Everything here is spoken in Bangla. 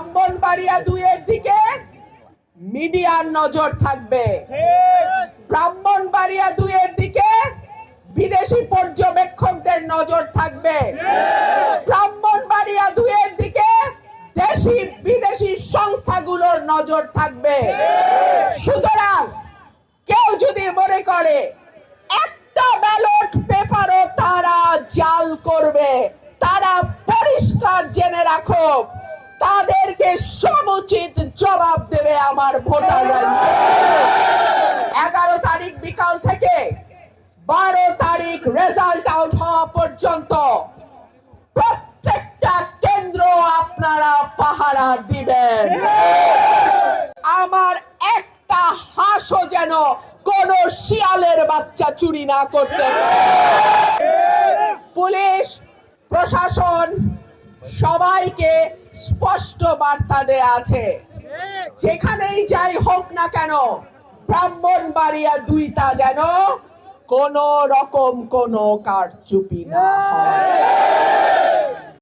ব্রাহ্মণবাড়িয়া 2 এর দিকে মিডিয়ার নজর থাকবে, ব্রাহ্মণবাড়িয়া 2 এর দিকে বিদেশি পর্যবেক্ষকদের নজর থাকবে, ব্রাহ্মণবাড়িয়া 2 এর দিকে দেশি বিদেশি সংস্থাগুলোর নজর থাকবে। সুতরাং কেউ যদি মনে করে একটা ব্যালট পেপারও তারা জাল করবে, তারা পরিষ্কার জেনে রাখো তাদেরকে সমুচিত জবাব দেবে আমার ভোটাররা। 11 তারিখ বিকাল থেকে 12 তারিখ রেজাল্ট আউট হওয়া পর্যন্ত প্রত্যেকটা কেন্দ্র আপনারা পাহারা দিবেন। আমার একটা হাঁসও যেন কোন শিয়ালের বাচ্চা চুরি না করতে পারে। পুলিশ প্রশাসন সবাইকে স্পষ্ট বার্তা দেয়া আছে, যেখানেই যাই হোক না কেন ব্রাহ্মণবাড়িয়া 2টা যেন কোন রকম কোন কারচুপি না হয়।